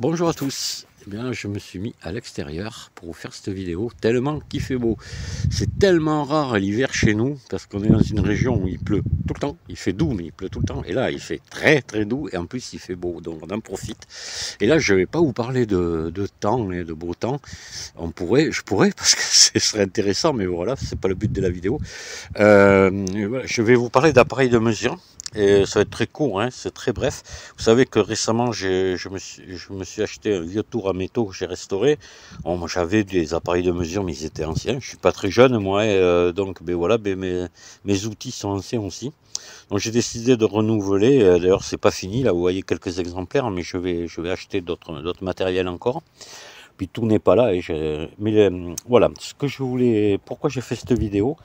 Bonjour à tous, eh bien, je me suis mis à l'extérieur pour vous faire cette vidéo tellement qu'il fait beau. C'est tellement rare l'hiver chez nous parce qu'on est dans une région où il pleut tout le temps, il fait doux mais il pleut tout le temps et là il fait très très doux et en plus il fait beau, donc on en profite. Et là je vais pas vous parler de temps et de beau temps, je pourrais parce que ce serait intéressant mais voilà, c'est pas le but de la vidéo. Voilà, je vais vous parler d'appareils de mesure. Et ça va être très court, hein, c'est très bref. Vous savez que récemment, je me suis acheté un vieux tour à métaux que j'ai restauré. Bon, j'avais des appareils de mesure, mais ils étaient anciens. Je suis pas très jeune, moi, donc ben voilà, mes outils sont anciens aussi. Donc j'ai décidé de renouveler. D'ailleurs, c'est pas fini. Là, vous voyez quelques exemplaires, mais je vais acheter d'autres matériels encore. Puis tout n'est pas là. Voilà, ce que je voulais, pourquoi j'ai fait cette vidéo.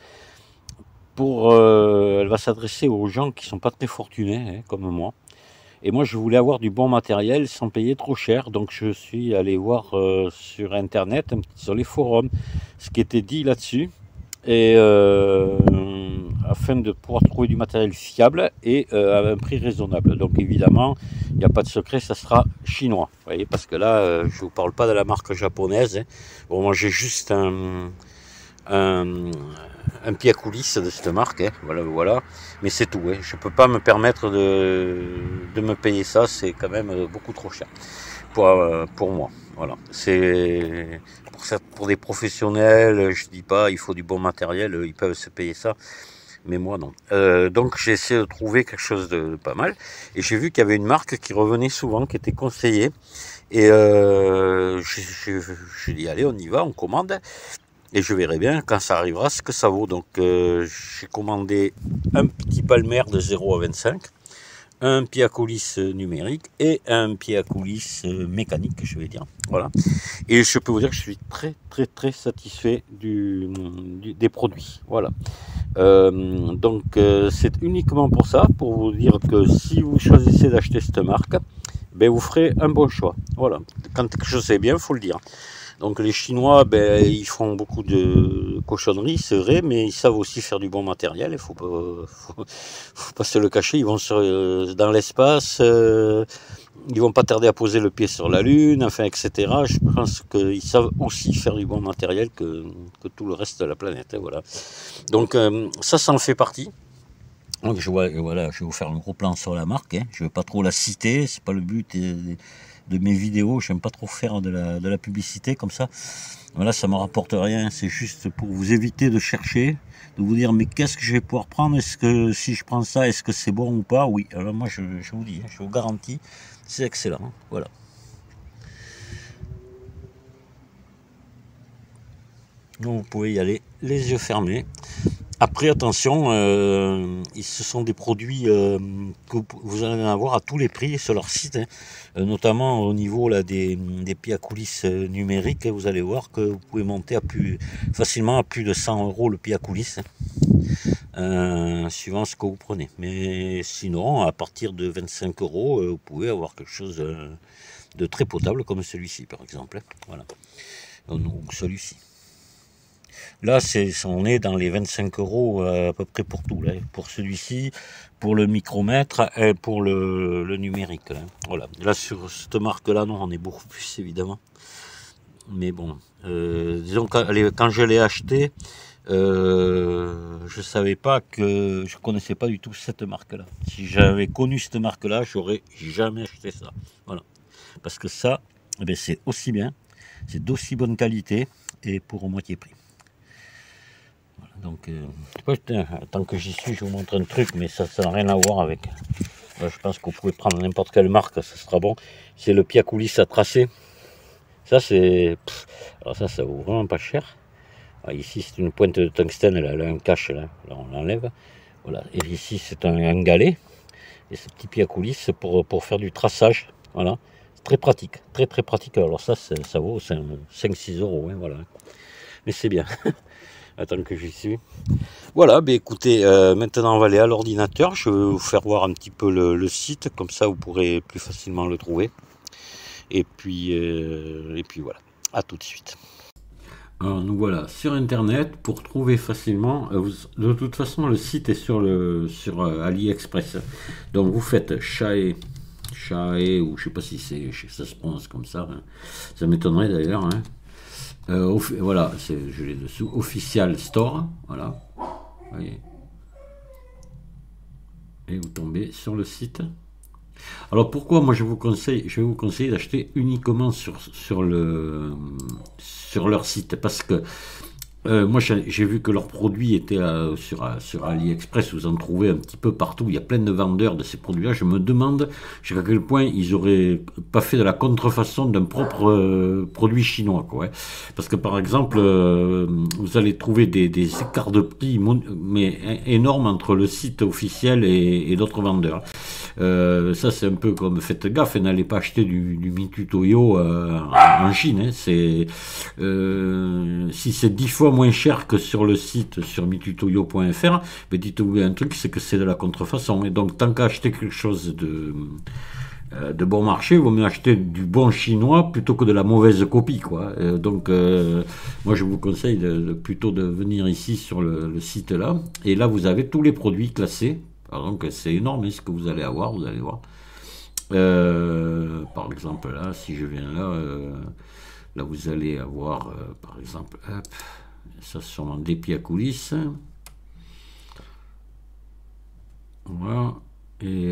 Elle va s'adresser aux gens qui sont pas très fortunés, hein, comme moi. Et moi, je voulais avoir du bon matériel sans payer trop cher. Donc, je suis allé voir sur Internet, sur les forums, ce qui était dit là-dessus. Et afin de pouvoir trouver du matériel fiable et à un prix raisonnable. Donc, évidemment, il n'y a pas de secret, ça sera chinois. Vous voyez, parce que là, je ne vous parle pas de la marque japonaise. Hein. Bon, moi, j'ai juste un pied à coulisses de cette marque, hein, voilà, mais c'est tout, hein. Je peux pas me permettre de me payer ça, c'est quand même beaucoup trop cher pour moi, voilà. C'est pour des professionnels, je dis pas, il faut du bon matériel, ils peuvent se payer ça, mais moi non. Donc j'ai essayé de trouver quelque chose de pas mal, et j'ai vu qu'il y avait une marque qui revenait souvent, qui était conseillée, et j'ai dit allez, on y va, on commande. Et je verrai bien quand ça arrivera ce que ça vaut. Donc j'ai commandé un petit palmer de 0 à 25, un pied à coulisse numérique et un pied à coulisse mécanique, je vais dire. Voilà. Et je peux vous dire que je suis très très très satisfait des produits. Voilà. Donc c'est uniquement pour ça, pour vous dire que si vous choisissez d'acheter cette marque, ben, vous ferez un bon choix. Voilà. Quand quelque chose est bien, il faut le dire. Donc les Chinois, ben, ils font beaucoup de cochonneries, c'est vrai, mais ils savent aussi faire du bon matériel. Il faut pas se le cacher. Ils vont dans l'espace, ils vont pas tarder à poser le pied sur la Lune, enfin, etc. Je pense qu'ils savent aussi faire du bon matériel que tout le reste de la planète. Hein, voilà. Donc ça en fait partie. Donc voilà, je vais vous faire un gros plan sur la marque. Hein. Je ne vais pas trop la citer, c'est pas le but de mes vidéos. Je n'aime pas trop faire de la publicité comme ça. Voilà, ça me rapporte rien. C'est juste pour vous éviter de chercher, de vous dire mais qu'est-ce que je vais pouvoir prendre. Est-ce que si je prends ça, est-ce que c'est bon ou pas? Oui. Alors moi je vous dis, je vous garantis, c'est excellent. Hein. Voilà. Donc vous pouvez y aller les yeux fermés. Après, attention, ce sont des produits que vous allez en avoir à tous les prix sur leur site, hein, notamment au niveau là, des pieds à coulisses numériques. Hein, vous allez voir que vous pouvez monter facilement à plus de 100 € le pied à coulisses, hein, suivant ce que vous prenez. Mais sinon, à partir de 25 €, vous pouvez avoir quelque chose de très potable comme celui-ci, par exemple. Hein, voilà. Donc celui-ci. Là, on est dans les 25 € à peu près pour tout. Là. Pour celui-ci, pour le micromètre et pour le numérique. Là. Voilà. Là, sur cette marque-là, non, on est beaucoup plus, évidemment. Mais bon, disons que quand je l'ai acheté, je savais pas que je connaissais pas du tout cette marque-là. Si j'avais connu cette marque-là, j'aurais jamais acheté ça. Voilà. Parce que ça, eh bien, c'est aussi bien, c'est d'aussi bonne qualité et pour moitié prix. Donc, tant que j'y suis, je vous montre un truc, mais ça n'a rien à voir avec. Je pense que vous pouvez prendre n'importe quelle marque, ça sera bon. C'est le pied à coulisses à tracer. Ça, alors ça vaut vraiment pas cher. Alors, ici, c'est une pointe de tungstène, elle a un cache, là on l'enlève. Voilà. Et ici, c'est un galet. Et ce petit pied à coulisses pour faire du traçage. Voilà. C'est très pratique, très très pratique. Alors, ça vaut 5-6 €, hein, voilà. Mais c'est bien. Attends que j'y suis. Voilà, ben écoutez, maintenant on va aller à l'ordinateur. Je vais vous faire voir un petit peu le site, comme ça vous pourrez plus facilement le trouver. Et puis voilà, à tout de suite. Alors nous voilà sur internet pour trouver facilement. De toute façon, le site est sur AliExpress. Donc vous faites Chae, ou je sais pas si ça se prononce comme ça, hein. Ça m'étonnerait d'ailleurs, hein. Voilà, je l'ai dessous, Official Store, voilà, vous voyez. Et vous tombez sur le site. Alors pourquoi moi je vais vous conseiller d'acheter uniquement sur leur site, parce que moi, j'ai vu que leurs produits étaient sur AliExpress, vous en trouvez un petit peu partout. Il y a plein de vendeurs de ces produits-là. Je me demande jusqu'à quel point ils auraient pas fait de la contrefaçon d'un propre produit chinois, quoi, ouais. Parce que par exemple, vous allez trouver des écarts de prix mais énormes entre le site officiel et d'autres vendeurs. Ça, c'est un peu comme faites gaffe, et n'allez pas acheter du Mitu Toyo en Chine, hein. Si c'est 10 fois moins cher que sur le site sur mitutoyo.fr, mais dites-vous un truc, c'est que c'est de la contrefaçon. Et donc, tant qu'à acheter quelque chose de bon marché, il vaut mieux acheter du bon chinois plutôt que de la mauvaise copie, quoi. Moi, je vous conseille plutôt de venir ici sur le site là. Et là, vous avez tous les produits classés. Donc, c'est énorme, hein, ce que vous allez avoir, vous allez voir. Par exemple, là, si je viens là, là vous allez avoir, par exemple, hop, ça c'est sûrement des pieds à coulisses. Voilà. Et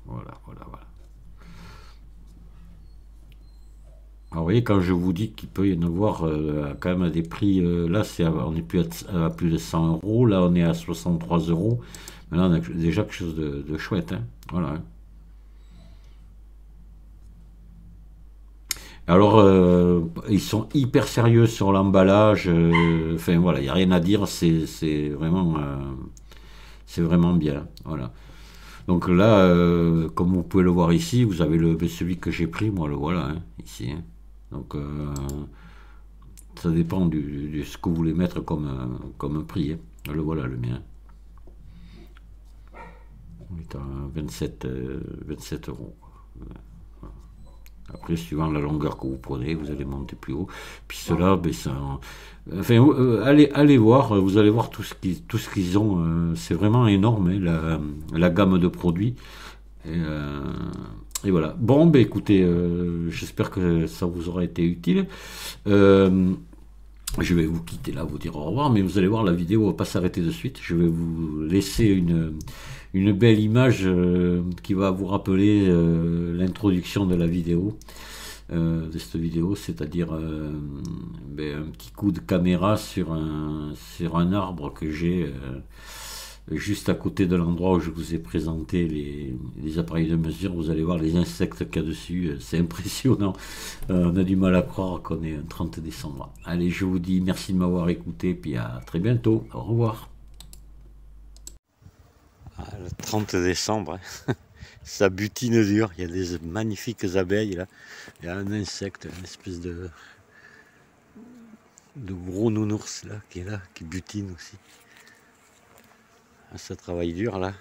voilà. Alors, vous voyez, quand je vous dis qu'il peut y en avoir quand même à des prix, là on est plus à plus de 100 euros, là on est à 63 euros. Mais là on a déjà quelque chose de chouette, hein. Voilà. Alors, ils sont hyper sérieux sur l'emballage. Enfin voilà, il n'y a rien à dire, c'est vraiment bien. Voilà. Donc là, comme vous pouvez le voir ici, vous avez celui que j'ai pris, moi le voilà, hein, ici, hein. Donc ça dépend de ce que vous voulez mettre comme prix, hein. Le voilà, le mien. On est à 27 euros. Après, suivant la longueur que vous prenez, vous allez monter plus haut. Puis cela, ben, enfin, allez voir, vous allez voir tout ce qu'ils ont. C'est vraiment énorme, hein, la gamme de produits. Et voilà. Bon, ben écoutez, j'espère que ça vous aura été utile. Je vais vous quitter là, vous dire au revoir, mais vous allez voir, la vidéo va pas s'arrêter de suite. Je vais vous laisser une belle image qui va vous rappeler l'introduction de la vidéo, de cette vidéo, c'est-à-dire un petit coup de caméra sur un arbre que j'ai juste à côté de l'endroit où je vous ai présenté les appareils de mesure. Vous allez voir les insectes qu'il y a dessus, c'est impressionnant. On a du mal à croire qu'on est un 30 décembre. Allez, je vous dis merci de m'avoir écouté, puis à très bientôt. Au revoir. Le 30 décembre, hein. Ça butine dur. Il y a des magnifiques abeilles là. Il y a un insecte, une espèce de gros nounours là, qui butine aussi. Ça travaille dur là.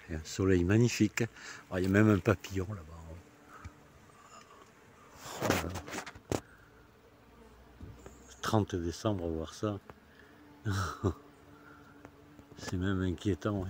Il y a un soleil magnifique. Oh, il y a même un papillon là-bas. Voilà. 30 décembre, voir ça. C'est même inquiétant, ouais.